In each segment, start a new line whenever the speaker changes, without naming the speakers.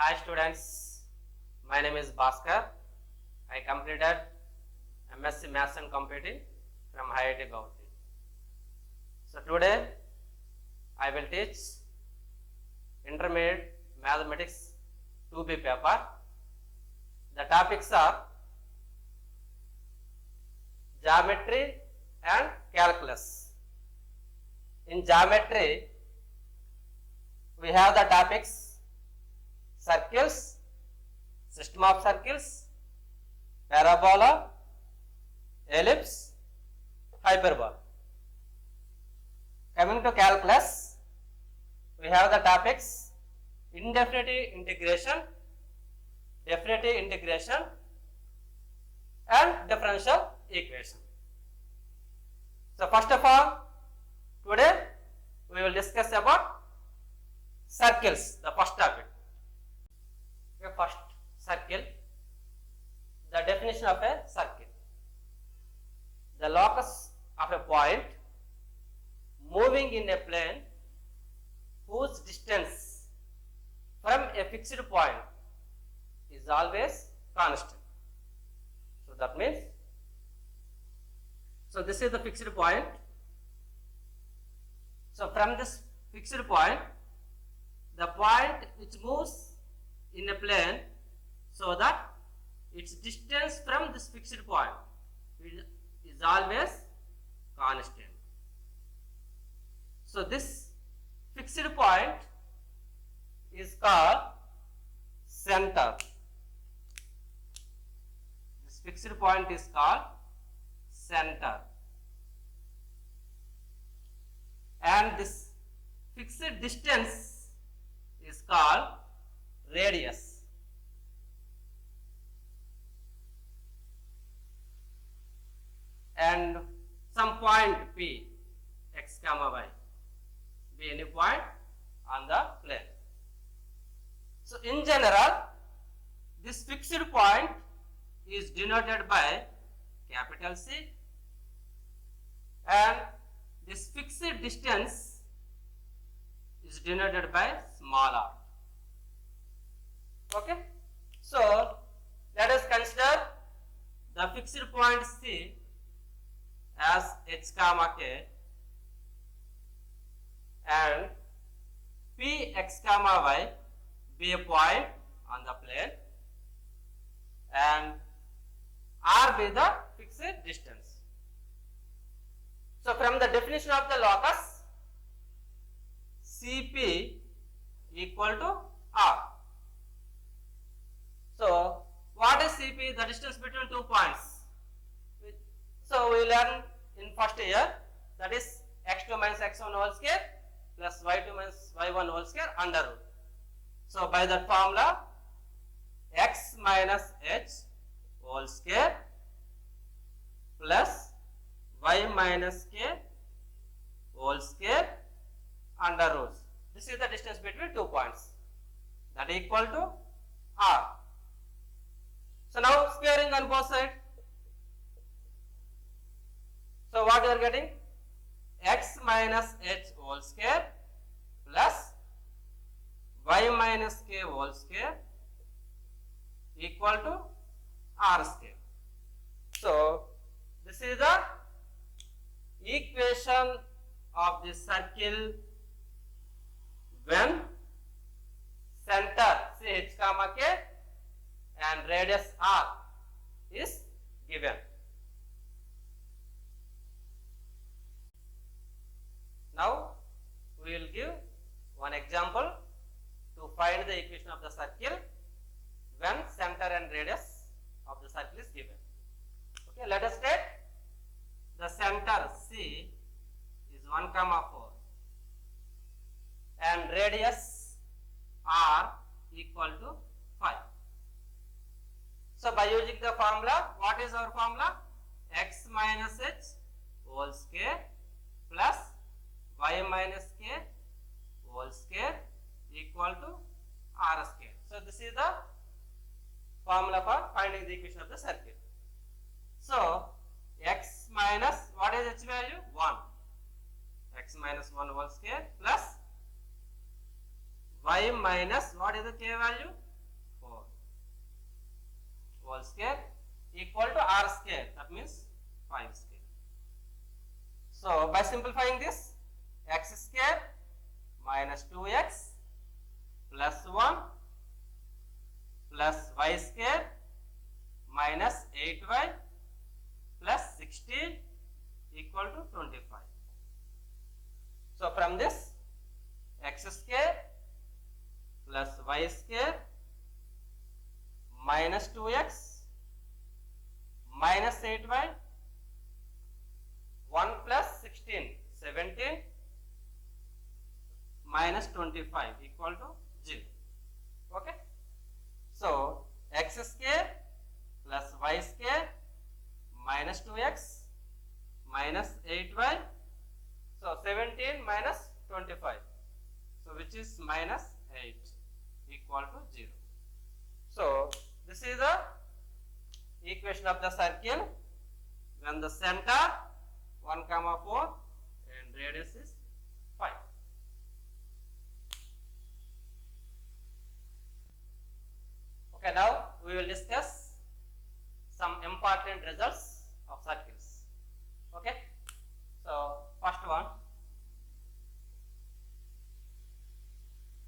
Hi students, my name is Bhaskar. I completed MSc Maths and Computing from IIT Guwahati. So today I will teach Intermediate Mathematics 2B paper. The topics are Geometry and Calculus. In Geometry, we have the topics circles, system of circles, parabola, ellipse, hyperbola. Coming to calculus, we have the topics indefinite integration, definite integration, and differential equation. So first of all, today we will discuss about circles, the first topic. Okay, first circle, the definition of a circle. The locus of a point moving in a plane whose distance from a fixed point is always constant. So that means, so this is the fixed point. So from this fixed point, the point which moves in a plane so that its distance from this fixed point is always constant. So this fixed point is called center. This fixed point is called center. And this fixed distance is called radius. And some point P, x comma y, be any point on the plane. So in general, this fixed point is denoted by capital C, and this fixed distance is denoted by small r. Okay, so let us consider the fixed point C as h comma k and p x comma y be a point on the plane and r be the fixed distance. So from the definition of the locus, Cp equal to r. So what is Cp? The distance between 2 points. So we learn in first year, that is x2 minus x1 whole square plus y2 minus y1 whole square under root. So by that formula, x minus h whole square plus y minus k whole square under root. This is the distance between 2 points, that equal to r. So now squaring on both sides. So what you are getting? X minus h whole square plus y minus k whole square equal to r square. So this is the equation of the circle when center say h comma k and radius r is given. Now we will give one example to find the equation of the circle when center and radius of the circle is given. Okay, let us take the center C is 1 comma 4 and radius r equal to 5. So by using the formula, what is our formula? X minus h whole square plus y minus k whole square equal to r square. So this is the formula for finding the equation of the circle. So x minus, what is h value? 1. X minus 1 whole square plus y minus, what is the k value? whole square equal to r square, that means 5 square. So by simplifying this, x square minus 2x plus 1 plus y square minus 8y plus 16 equal to 25. So from this, x square plus y square minus 2x minus 8y 1 plus 16 17 minus 25 equal to 0. Okay. So x square plus y square minus 2x minus 8y, so 17 minus 25, so which is minus 8 equal to 0. So this is the equation of the circle when the center 1, 4 and radius is 5. Okay, now we will discuss some important results of circles. Okay, so first one.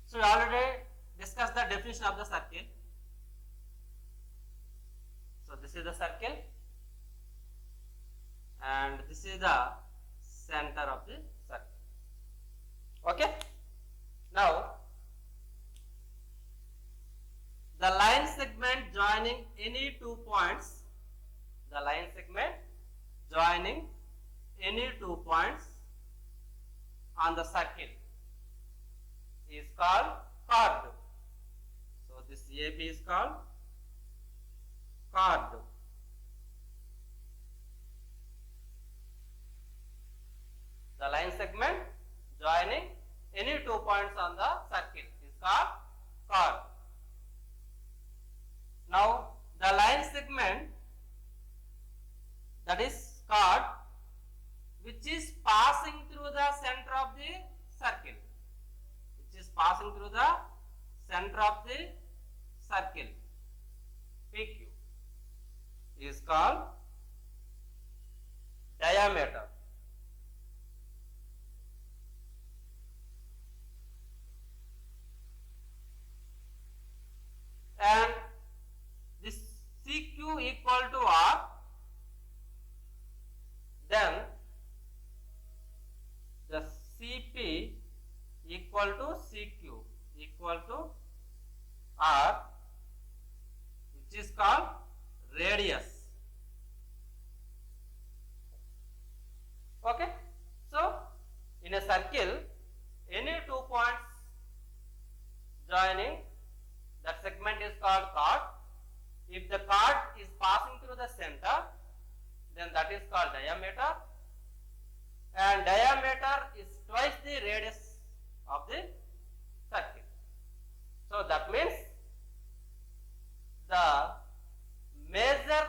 So we already discussed the definition of the circle. So this is the circle and this is the center of the circle. Okay, now the line segment joining any 2 points, the line segment joining any 2 points on the circle is called chord. So this AB is called chord. The line segment joining any 2 points on the circle is called chord. Now the line segment that is chord which is passing through the center of the circle, which is passing through the center of the circle PQ is called diameter. And this CQ equal to R, then the CP equal to CQ equal to R, which is called radius. Okay, so in a circle, any 2 points joining, that segment is called chord. If the chord is passing through the center, then that is called diameter, and diameter is twice the radius of the circle. So that means the major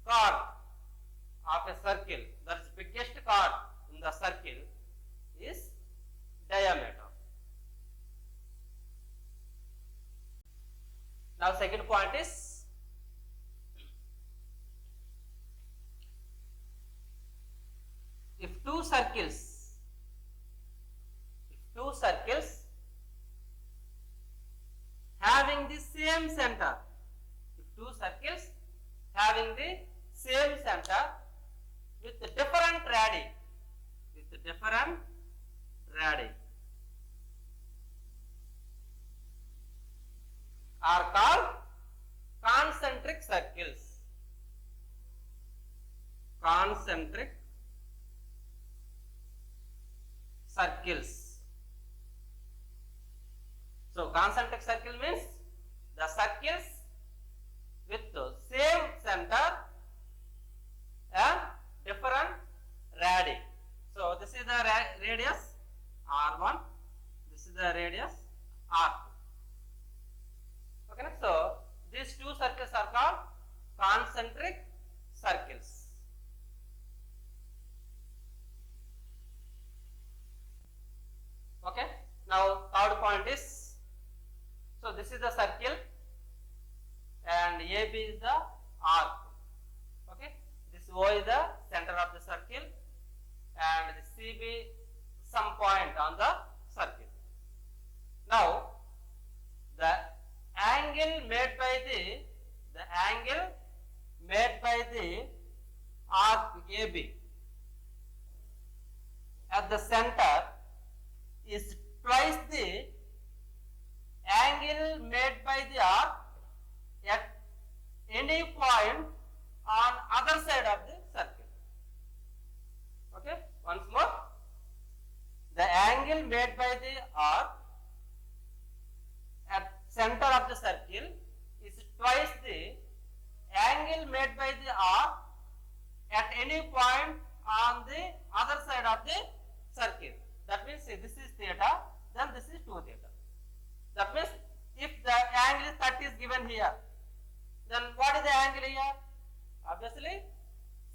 chord of a circle, that is biggest chord in the circle, is diameter. Now second point is if two circles having the same center, with different radii, are called concentric circles. So concentric circle means the circles with the same center and different radii. So this is the radius R1, this is the radius R2. Okay, so these two circles are called concentric circles. Okay, now third point is, so this is the circle and AB is the arc. Okay, this O is the center of the circle and the CB some point on the circle. Now the angle made by the arc AB at the center is twice the angle made by the arc at any point on other side of the circle. Okay, once more, the angle made by the arc at center of the circle is twice the angle made by the arc at any point on the other side of the circle. That means this is theta, then this is 2 theta. That means if the angle is 30 is given here, then what is the angle here? Obviously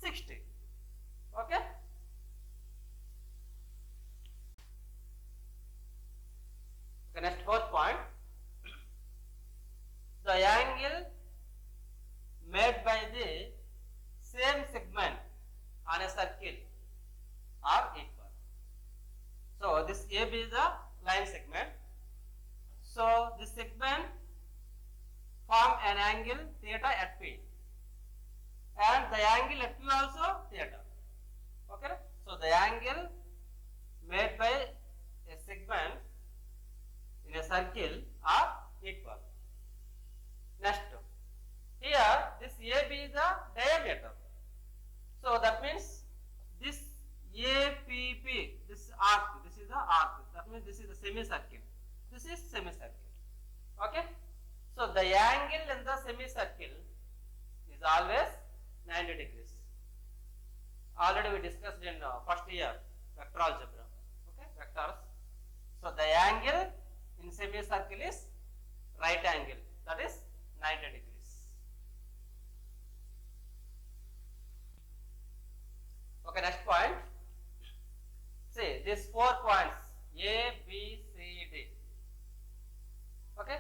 60. Okay. The next fourth point, the angle made by the same segment on a circle are equal. So this AB is the line segment. So this segment form an angle theta at P, and the angle at Q also theta. Okay. So the angle made by a segment in a circle are equal. Next, here this AB is the diameter. So that means this APP, this arc, this is the arc. That means this is the semicircle. This is semicircle. Okay. So the angle in the semicircle is always 90 degrees. Already we discussed in first year vector algebra. Okay, vectors. So the angle in semicircle is right angle, that is 90 degrees. Okay, next point. See these 4 points A, B, C, D. Okay,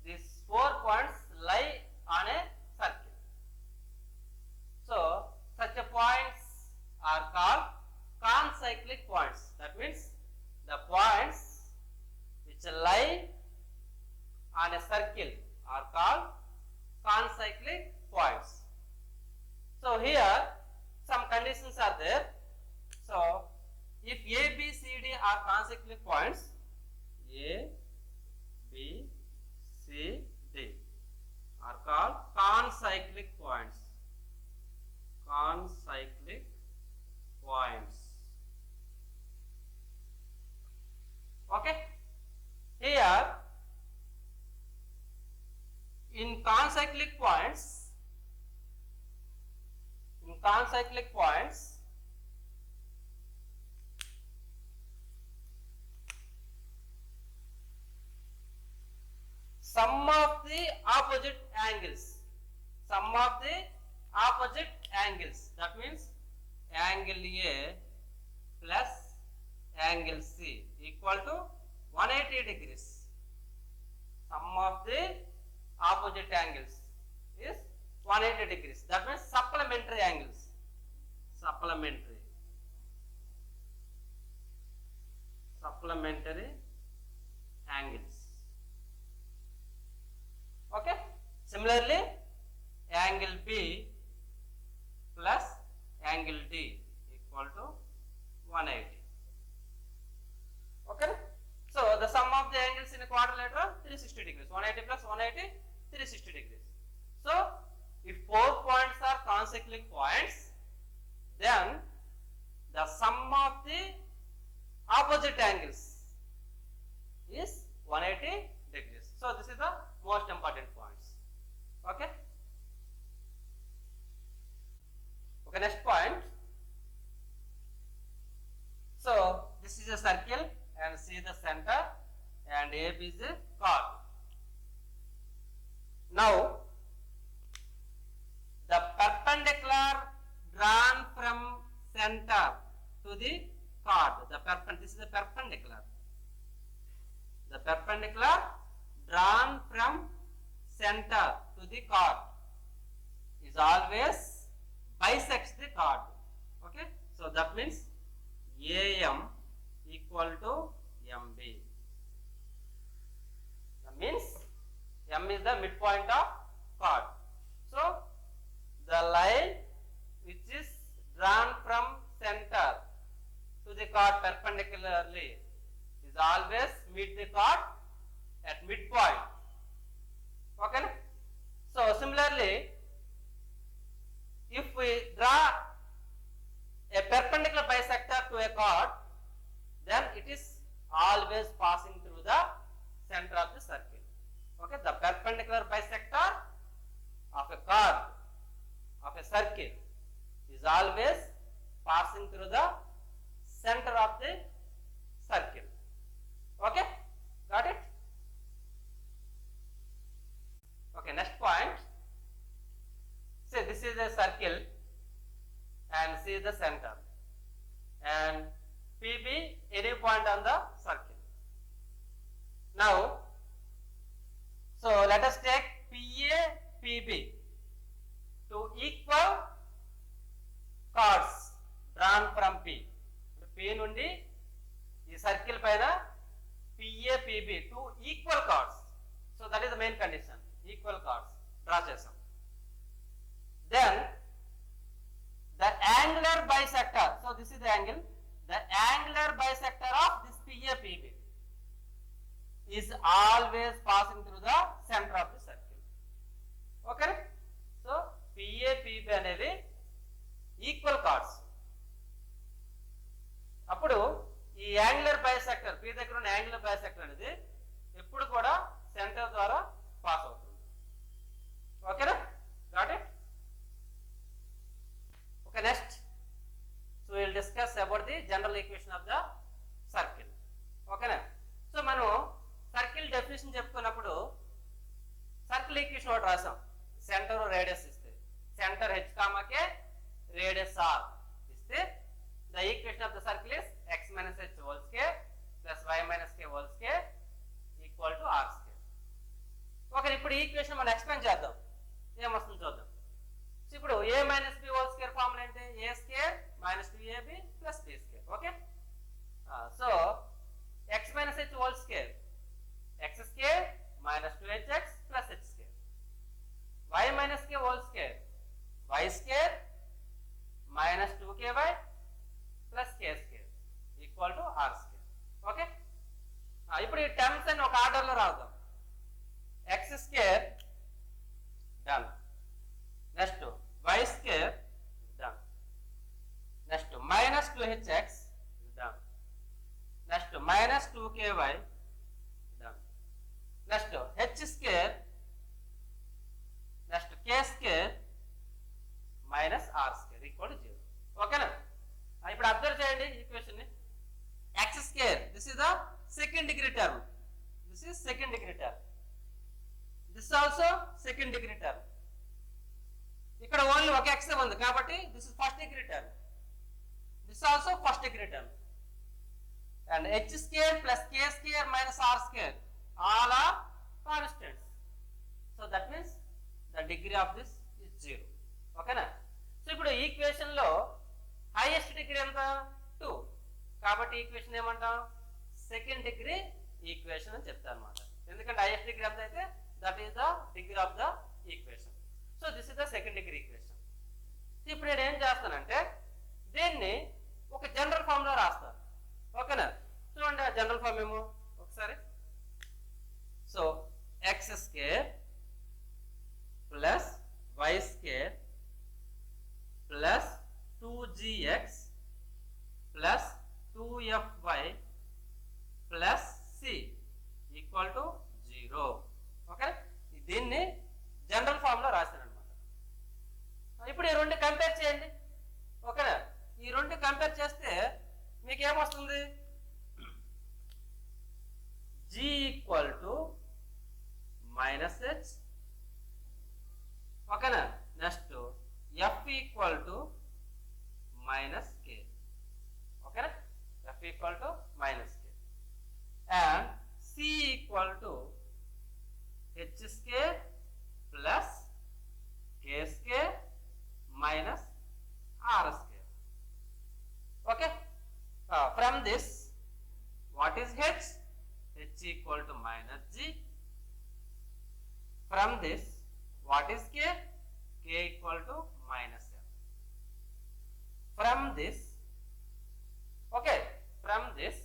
these 4 points lie on a circle. So such a points are called concyclic points. That means the points which lie on a circle are called concyclic points. So here some conditions are there. So if A, B, C, D are concyclic points, A, B, C, D are called concyclic points. Concyclic points. Okay. Here in concyclic points, sum of the opposite angles, that means angle A plus angle C equal to 180 degrees. Sum of the opposite angles is 180 degrees. That means supplementary angles. Supplementary angles. Okay. Similarly, angle B plus angle D equal to 180. Okay. So the sum of the angles in a quadrilateral 360 degrees. 180 plus 180, 360 degrees. So if 4 points are concyclic points, then the sum of the opposite angles is 180 degrees. So this is the most important points. Okay. Okay, next point. So this is a circle and C the center and AB is a chord. Now the perpendicular drawn from center to the chord. This is the perpendicular. The perpendicular drawn from center to the chord is is always bisects the chord. Okay, so that means AM equal to MB. That means M is the midpoint of chord. So the line which is drawn from center to the chord perpendicularly is always meet the chord at midpoint. Okay. So similarly, if we draw a perpendicular bisector to a chord, then it is always passing through the center of the circle. Okay, the perpendicular bisector of a chord of a circle is always passing through the center of the circle. Okay, got it? Okay, next point. Say this is a circle and see the center, and PB any point on the circle. Now, so let us take PA, PB to equal chords drawn from P. P నుండి ఈ circle పైన PA, PB to equal chords. So that is the main condition. Equal chords draw చేసాం. Then the angular bisector. So this is the angle. The angular bisector of this PA, PB is always passing through the center of the circle. Okay. So PA, PB అనేవి equal cards. అప్పుడు ఈ angular bisector P దగ్గర ఉన్న angular bisector అనేది ఎప్పుడు కూడా centre ద్వారా pass అవుతుంది. ఓకేనా, got it? Okay, next so will discuss about the general equation of the circle. ఓకేనా, సో మనం సర్కిల్ డెఫినేషన్ చెప్పుకున్నప్పుడు సర్కిల్ ఈక్వేషన్ ఒకటి రాసాం. సెంటర్ రేడియస్ ఇస్తే centre h, k, radius r ఇస్తే the equation of the circle is x minus h whole square plus y minus k whole square equal to r square. Okay, ఇప్పుడు ఈ equation మనం expand చేద్దాం, ఏమొస్తుందో చూద్దాం. So ఇప్పుడు a minus b whole square formula ఏంటి? a square minus 2ab plus b square. Okay, so x minus h whole square x square minus 2hx plus h square, y minus k whole square y square minus 2ky plus k square equal to r square. Okay, ఇప్పుడు ఈ terms అని ఒక order లో రాద్దాం. x square done, next y square done, next minus 2hx done, next minus 2ky done, next h square, next k square minus r square equal to 0. ఓకేనా, ఇప్పుడు observe చేయండి equation ని. x square, this is the second degree term, this is second degree term, this is also second degree term. ఇక్కడ only ఒక x ఉంది కాబట్టి this is first degree term, this is also first degree term, and h square plus k square minus r square all are constants. So that means the degree of this is 0. ఓకేనా, so ఇప్పుడు equation లో highest degree ఎంత? 2. కాబట్టి equation ఏమంటాం? Second degree equation అని చెప్తాను అన్నమాట. ఎందుకంటే హైయెస్ట్ డిగ్రీ ఎంత అయితే that is the degree of the equation. So this is the second degree equation. ఇప్పుడు నేను ఏం చేస్తానంటే దీన్ని ఒక జనరల్ ఫామ్ లో రాస్తాను. ఓకేనా, చూడండి ఆ జనరల్ ఫామ్ ఏమో ఒకసారి. So X square plus why square plus 2gx plus 2fy plus c equal to 0. Okay, దీన్ని జనరల్ ఫామ్ లో రాశాను అనమాట. ఇప్పుడు ఈ రెండు కంపేర్ చేయండి. ఓకేనా, ఈ రెండు కంపేర్ చేస్తే మీకు ఏమొస్తుంది? g equal to minus h. ఓకేనా, next f equal to minus k. Okay, f equal to minus k, and c equal to h square plus k square r square. Okay. From this, what is h? H equal to minus g. From this, what is k? K equal to minus f. From this, okay, from this,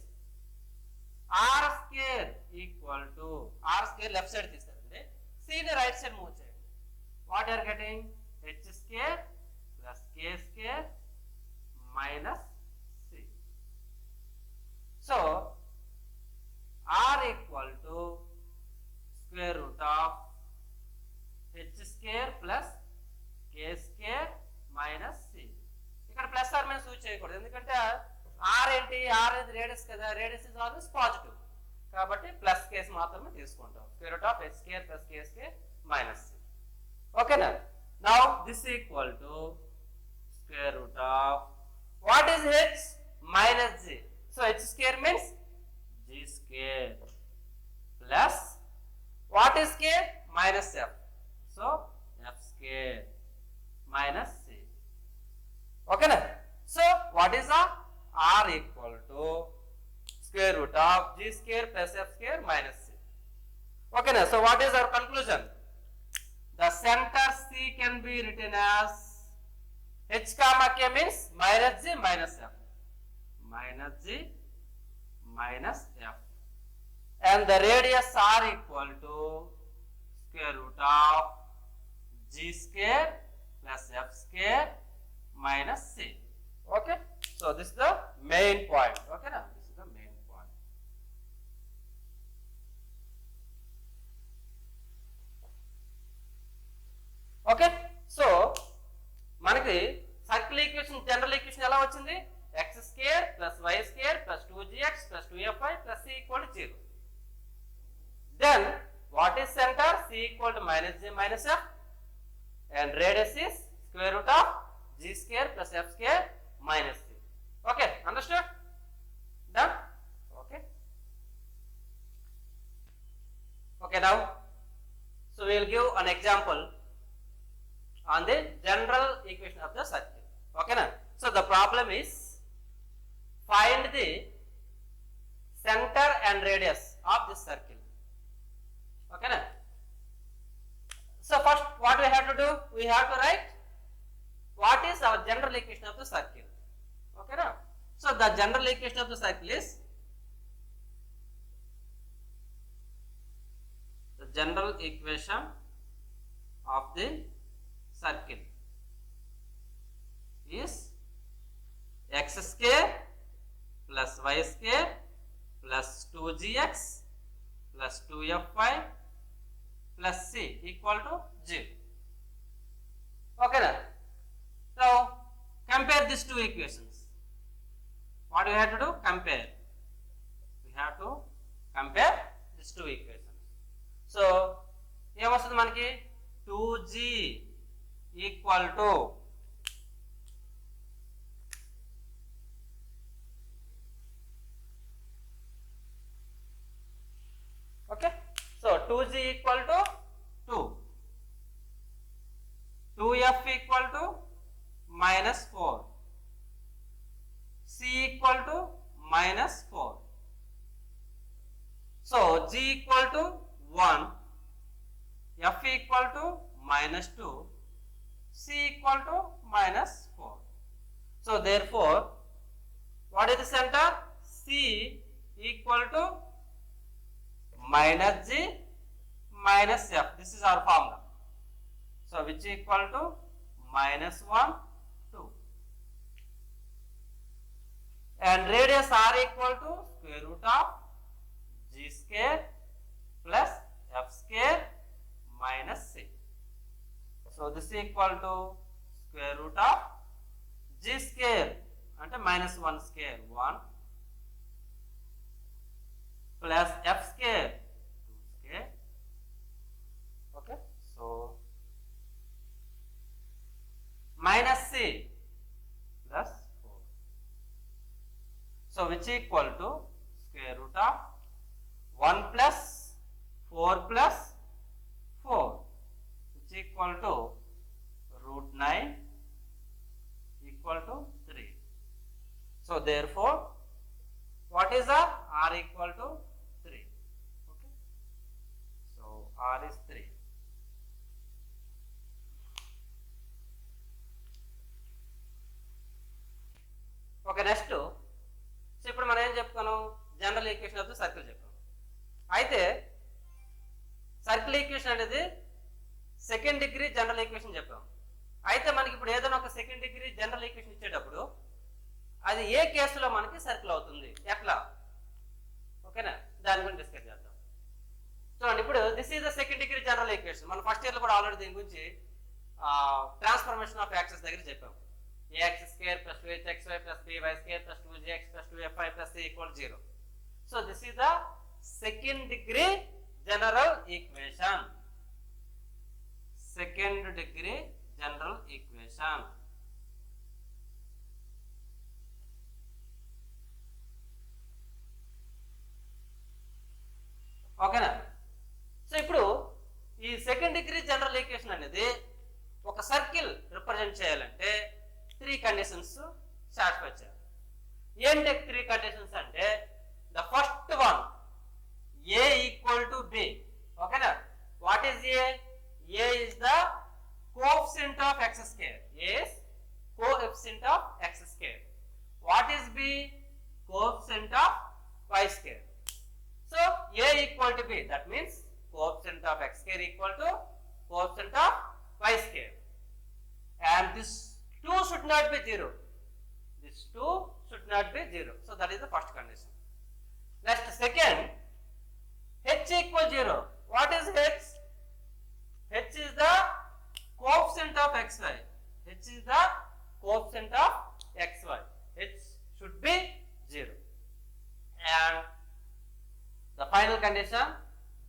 r square equal to r square left side తీసుకురండి, c ని right side move చేయండి. What you are getting? H square plus k square minus c. So r equal to square root of h square plus k square minus c. ఇక్కడ plus are minus use చేయకూడదు, ఎందుకంటే are ఏంటి, are అనేది radius కదా, radius is always positive, కాబట్టి plus case మాత్రమే తీసుకుంటాం. Square root of h square plus k square minus c. ఓకేనా? Now this equal to square root of what is h minus g. So h square means g square plus what is k? Minus f. So f square minus c. Okay na? So what is the r equal to square root of g square plus f square minus c. Okay na? So what is our conclusion? The center c can be written as h comma k means minus g minus f. Minus g minus f. And the radius r equal to square root of g square plus f square minus c. Okay, so this is the main point. Okay now, this is the main point. Okay, so మనకి circle equation, general equation ఎలా వచ్చింది? x square plus y square plus 2gx plus 2fy plus c equal to 0. Then what is center? C equal to minus g minus f, and radius is square root of g square plus f square minus c. Okay, understood? Done? Okay. Okay, now, so we will give an example on the general equation of the circle. Okay, now, so the problem is find the center and radius of this circle. Okay na? So first what we have to do? We have to write what is our general equation of the circle. Okay na? So the general equation of the circle is, the general equation of the circle is x square plus y square plus 2gx plus 2fy plus c equal to 0. Okay now, so compare these two equations. What do we have to do? Compare. We have to compare these two equations. So ఏం వస్తుంది మనకి? 2g equal to okay, so 2g equal to 2, 2f equal to minus 4, c equal to minus 4. So g equal to 1, f equal to minus 2, c equal to minus 4. So therefore what is the center? C equal to minus g minus f. This is our formula. So which equal to minus 1, 2. And radius r equal to square root of g square plus f square minus c. So this equal to square root of g square అంటే minus 1 square 1 plus f square 2 square. Okay, so minus c plus 4. So which equal to square root of 1 plus 4 plus 4, which equal to root 9 equal So therefore, what is R? R equal to 3. Okay. So R is 3. Okay, next. So ఇప్పుడు మనం ఏం చెప్పుకున్నాం? General equation of the circle చెప్పాం. అయితే circle equation అనేది second degree general equation చెప్పాం. అయితే మనకి ఇప్పుడు ఏదైనా ఒక సెకండ్ డిగ్రీ జనరల్ ఈక్వేషన్ ఇచ్చేటప్పుడు అది ఏ కేసులో మనకి సర్కిల్ అవుతుంది, ఎట్లా? ఓకేనా, దాని గురించి డిస్కస్ చేద్దాం. చూడండి, ఇప్పుడు this is the second degree general equation. మనం ఫస్ట్ ఇయర్లో కూడా ఆల్రెడీ దీని గురించి ట్రాన్స్ఫర్మేషన్ ఆఫ్ యాక్సెస్ దగ్గర చెప్పాం. ax square plus 2hxy plus by square plus 2gx plus 2fy plus c equal 0. So this is the second degree general equation. Second degree general equation. ఓకేనా? So ఇప్పుడు ఈ second degree general equation అనేది ఒక circle represent చేయాలంటే 3 conditions satisfy చేయాలి. ఏంటి 3 conditions అంటే, the first one a equal to b. ఓకేనా? What is a? a is the coefficient of x square. a is coefficient of x square. What is b? Coefficient of y square. So a equal to b, that means coefficient of x square equal to coefficient of y square, and this 2 should not be 0. This 2 should not be 0. So that is the first condition. Next, second, h equal 0. What is h? H is the coefficient of xy. H is the coefficient of xy. H should be 0. And the final condition,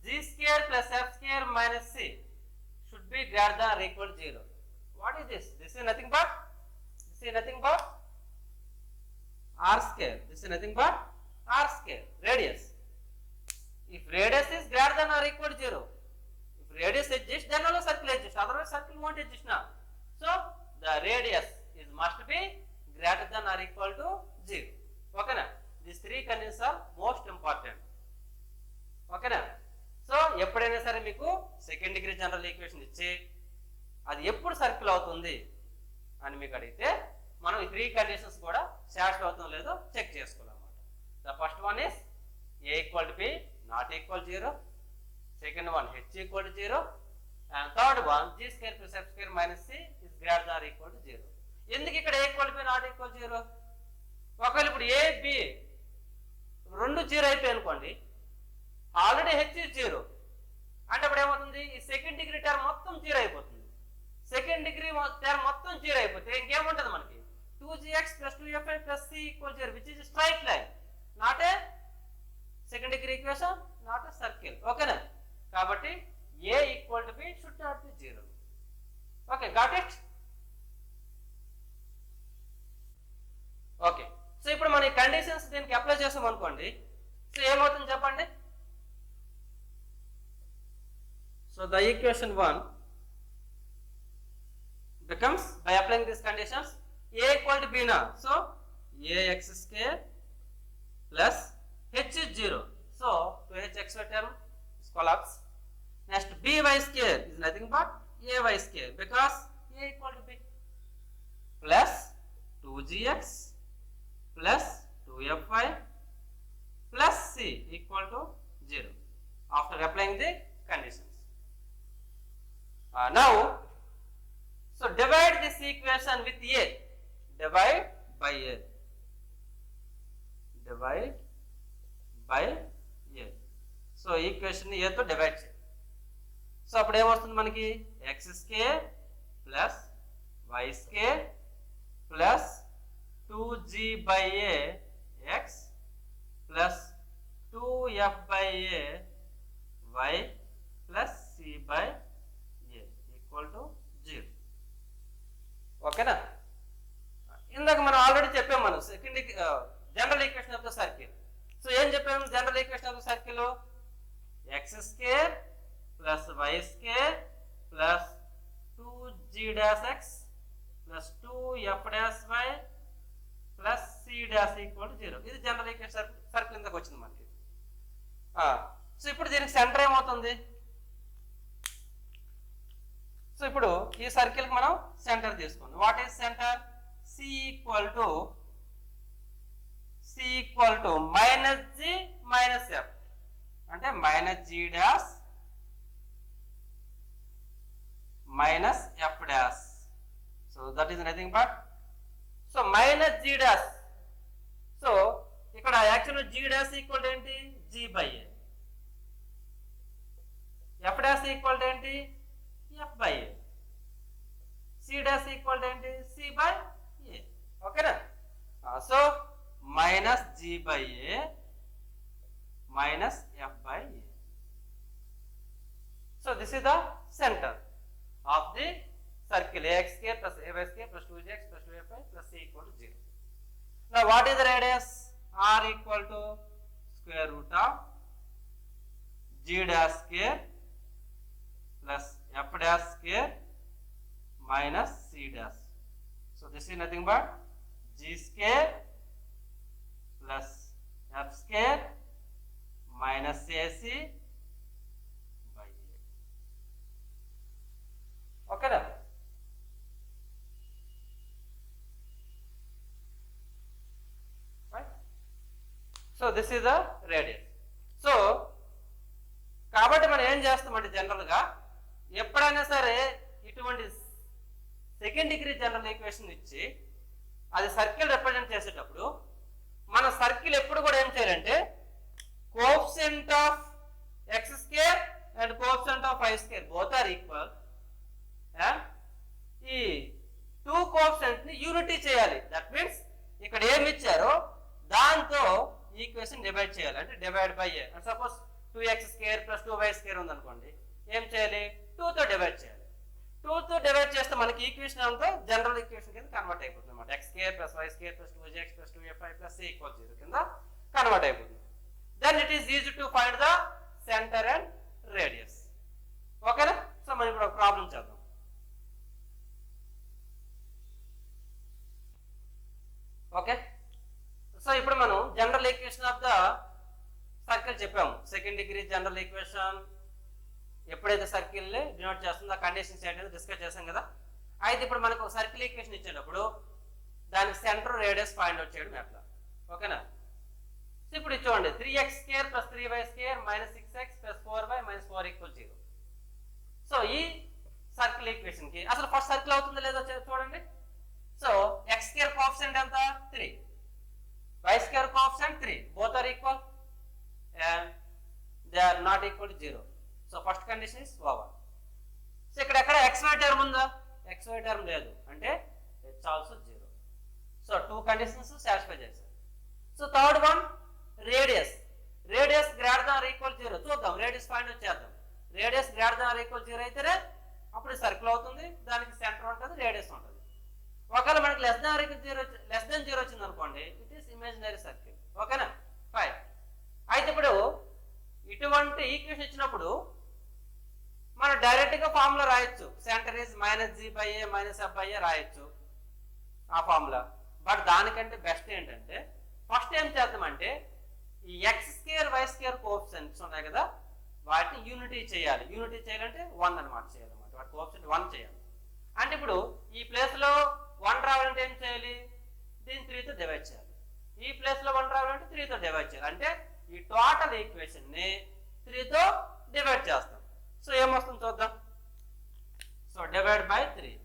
g square plus f square minus c should be greater than or equal to 0. What is this? This is nothing but r square. This is nothing but r square, radius. If radius is greater than or equal to 0, if radius exists, then only circle exists. Otherwise, circle won't exist now. So the radius is must be greater than or equal to 0. Okay na? These 3 conditions are most important. Okay na? So ఎప్పుడైనా సరే మీకు second degree general equation ఇచ్చి అది ఎప్పుడు circle అవుతుంది అని మీకు అడిగితే మనం ఈ 3 కండిషన్స్ కూడా సాటిస్ఫై అవుతుందో లేదో చెక్ చేసుకోవాలన్నమాట. The first one is a equal to b not equal to 0. Second one, h equal to 0. And third one, g square plus f square minus c is greater than or equal to 0. ఎందుకు ఇక్కడ a equal to b not equal to 0? ఒకవేళ ఇప్పుడు a b రెండు 0 అయిపోయి అనుకోండి, already h is 0 అంటే అప్పుడు ఏమవుతుంది, ఈ సెకండ్ డిగ్రీ టర్మ్ మొత్తం 0 అయిపోతుంది. సెకండ్ డిగ్రీ టర్మ్ మొత్తం 0 అయిపోతే ఇంకేముంటుంది మనకి, 2gx plus 2fy plus c equal 0, which is a straight line, not a second degree equation, not a circle. ఓకేనా? కాబట్టి a equal to b should not be 0. Okay, got it? Okay, so ఇప్పుడు మన conditions దీనికి apply చేసాం అనుకోండి, so ఏమవుతుంది చెప్పండి. So the equation 1 becomes, by applying these conditions, a equal to b now. So ax square plus h is 0. So 2hxy term is collapse. Next, by square is nothing but ay square because a equal to b, plus 2gx plus 2fy plus c equal to 0 after applying the conditions. Now, so divide this equation with a. Divide by a. Divide by a. So equation a to divide. So అప్పుడు ఏమొస్తుంది మనకి, x square plus y square plus 2g by a x plus 2f by a y plus c by a equal to 0. ఓకేనా? ఇందాక మనం already చెప్పాం, మనం second general equation of the circle. So ఏం చెప్పాము general equation of the circle, X square plus why square plus 2g dash X plus 2f dash Y plus c dash equal to 0. ఇది general equation circle ఇందాక వచ్చింది మనకి. So ఇప్పుడు దీనికి centre ఏమవుతుంది? So ఇప్పుడు ఈ సర్కిల్ కి మనం సెంటర్ తీసుకుందాం. What is center? C equal to minus G minus F, అంటే minus G dash minus F dash. So that is nothing but minus G dash. So ఇక్కడ యాక్చువల్ జి డాష్ ఈక్వల్ ఏంటి? G by A. F dash equal ఏంటి? F by A. C dash equal ఏంటి? C by A. ఓకేనా? So minus G by A minus F by A. So this is the center of the circle ax square plus ay square plus 2x plus 2fy plus c equal to 0. Now what is the radius? R equal to square root of g dash square plus f dash square minus c dash. So this is nothing but g square plus f square minus ac by a. Okay na? Right? So this is the radius. So కాబట్టి మనం ఏం చేస్తామంటే జనరల్గా ఎప్పుడైనా సరే ఇటువంటి second degree general equation ఇచ్చి అది సర్కిల్ రిప్రజెంట్ చేసేటప్పుడు మన సర్కిల్ ఎప్పుడు కూడా ఏం చేయాలంటే coefficient of X square and coefficient of Y square both are equal. ఈ టూ కోఎఫిషియంట్స్ ని యూనిటీ చేయాలి. దట్ మీన్స్ ఇక్కడ ఏమి ఇచ్చారో దాంతో ఈక్వేషన్ డివైడ్ చేయాలి. అంటే divide by A. Suppose 2x square plus 2y square ఉందనుకోండి, ఏం చేయాలి? 2 తో డివైడ్ చేయాలి. 2 తో డివైడ్ చేస్తే మనకి ఈక్వేషన్ అంతా జనరల్ ఈక్వేషన్ కింద కన్వర్ట్ అయిపోతుంది అనమాట. x square plus y square plus 2x plus 2fy plus c equal 0 కింద కన్వర్ట్ అయిపోతుంది. Then it is easy to find the centre and radius. ఓకేనా? సో మనం ఇప్పుడు ఒక ప్రాబ్లం చేద్దాం. ఓకే, సో ఇప్పుడు మనం general equation of the circle చెప్పాము. సెకండ్ డిగ్రీ జనరల్ ఈక్వేషన్ ఎప్పుడైతే సర్కిల్ డినోట్ చేస్తుందో ఆ కండిషన్స్ ఏంటో డిస్కస్ చేసాం కదా. అయితే ఇప్పుడు మనకు సర్కిల్ ఈక్వేషన్ ఇచ్చేటప్పుడు దానికి సెంటర్ రేడియస్ ఫైండ్ అవుట్ చేయడం ఎట్లా? ఓకేనా? సో ఇప్పుడు చూడండి 3x square plus 3y square minus 6x plus 4y minus 4 equal 0. So ఈ సర్కిల్ ఈక్వేషన్ కి అసలు ఫస్ట్ సర్కిల్ అవుతుందో లేదో చూడండి. సో x స్క్వేర్ కోఎఫిషియంట్ ఎంత? 3. y square coefficient 3. Both are equal and they are not equal to 0. So first condition is over. So ఇక్కడ ఎక్కడ xy term ఉందా? xy టర్మ్ లేదు, అంటే it's also 0. So two conditions satisfy చేశారు. So third one radius. Radius greater than or equal 0. చూద్దాం, radius find out చేద్దాం. Radius greater than or equal 0 అయితేనే అప్పుడు సర్కిల్ అవుతుంది, దానికి సెంటర్ ఉంటుంది, రేడియస్ ఉంటుంది. ఒకవేళ మనకి లెస్ దెన్ 0 వచ్చింది అనుకోండి, ఇట్ ఈస్ ఇమాజినరీ సర్కిల్. ఓకేనా? ఫైన్. అయితే ఇప్పుడు ఇటువంటి ఈక్వేషన్ ఇచ్చినప్పుడు మనం డైరెక్ట్ గా ఫార్ములా రాయొచ్చు. Centre is minus g by A minus F by a రాయొచ్చు ఆ ఫార్ములా. బట్ దానికంటే బెస్ట్ ఏంటంటే ఫస్ట్ ఏం చేద్దామంటే ఈ x square why square coefficients ఉన్నాయి కదా, వాటిని యూనిటీ చేయాలి. యూనిటీ చేయాలంటే 1 అనమాట చేయాలన్నమాట. వాటి కోఎఫిషియంట్ 1 చేయాలి. అంటే ఇప్పుడు ఈ ప్లేస్ లో 1 రావాలంటే ఏం చేయాలి? దీన్ని 3 తో డివైడ్ చేయాలి. ఈ ప్లేస్ లో 1 రావాలంటే 3 తో డివైడ్ చేయాలి. అంటే ఈ టోటల్ ఈక్వేషన్ ని 3 తో డివైడ్ చేస్తాం. సో ఏమొస్తుంది చూద్దాం. So divide by 3.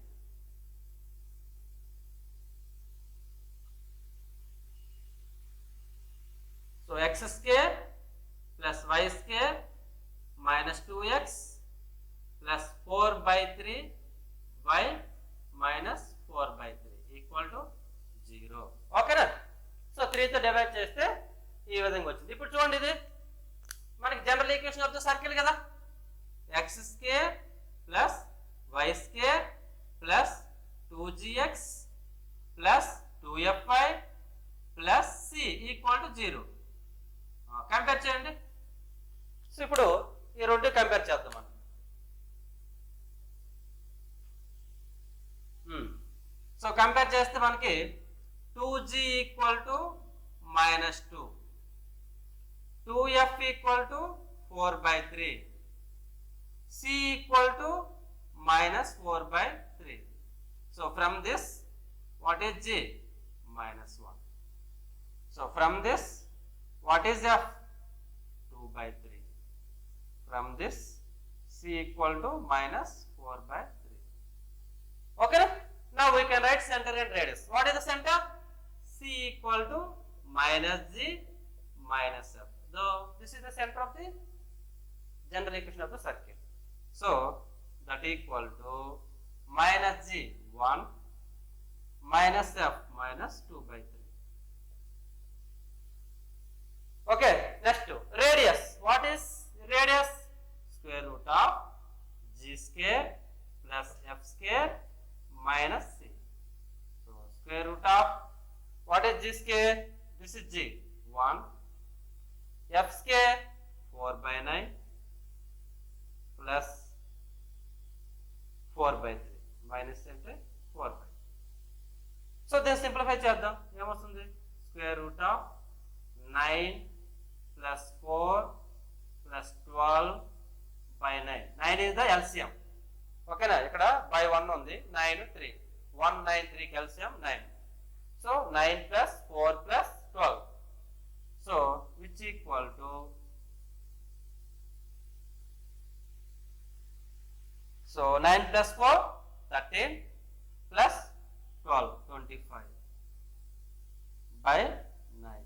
So x square plus y square minus 2x plus 4 by 3 y minus 4 by 3 equal to 0. ఓకేనా? సో 3 తో డివైడ్ చేస్తే ఈ విధంగా వచ్చింది. ఇప్పుడు చూడండి, ఇది మనకి general equation of the circle కదా. X square plus why square plus 2gx plus 2fy plus c equal to 0. Compare చేయండి. సో ఇప్పుడు ఈ రెండు కంపేర్ చేద్దాం మనం. సో కంపేర్ చేస్తే మనకి 2g equal to minus 2, 2f equal to 4 by 3, c equal to minus 4 by 3. So from this, what is g? Minus 1. So from this, what is f? 2 by 3. From this, c equal to minus 4 by 3. Okay. Now we can write center and radius. What is the center? C equal to minus g minus f. So this is the center of the general equation of the circle. So that equal to minus g 1 minus f minus 2 by 3. Okay, next radius. What is radius? Square root of g square plus f square minus c. So square root of what is g square? This is g 1, f square 4 by 9 plus 4 by 3 minus 4 by. So then simplify చేద్దాం. ఏమొస్తుంది? Square root of 9 plus 4 plus 12 by 9. 9 is the LCM. ఓకేనా? ఇక్కడ by 1 ఉంది. 9 3. 1 9 3 LCM 9. So 9 plus 4 plus 12. So which equal to so 9 plus 4 13 plus 12 25 by 9.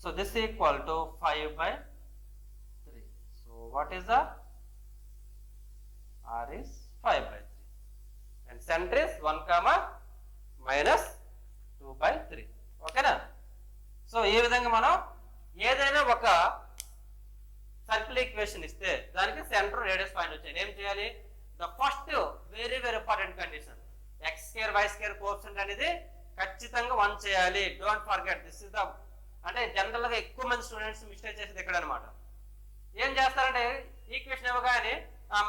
So this equal to 5 by 3. So what is the R is 5 by 3 and center is 1 comma minus 2 by 3. ఓకేనా? So ఈ విధంగా మనం ఏదైనా ఒక circle equation ఇస్తే దానికి centre radius find వచ్చాయి. ఏం చేయాలి? The first very very important condition X square why square coefficient అనేది ఖచ్చితంగా 1 చేయాలి. Don't forget this is the అంటే జనరల్ గా ఎక్కువ మంది స్టూడెంట్స్ మిస్టేక్ చేసేది ఇక్కడ అనమాట. ఏం చేస్తారంటే ఈక్వేషన్ ఇవ్వగానే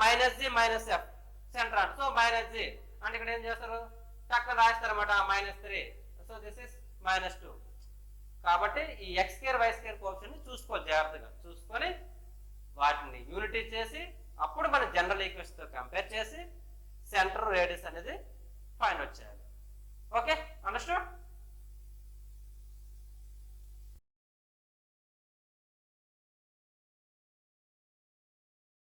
minus G minus f centre అంట. సో మైనస్ జి అంటే ఇక్కడ ఏం చేస్తారు? టక్కన రాస్తారన్నమాట minus 3. So this is minus 2. కాబట్టి ఈ x square why square coefficient చూసుకోవాలి, జాగ్రత్తగా చూసుకొని వాటిని యూనిటీ చేసి అప్పుడు మన జనరల్ ఈక్వేషన్ తో కంపేర్ చేసి సెంటర్ రేడియస్ అనేది ఫైండ్ అవుట్ చేయాలి. Okay, understand?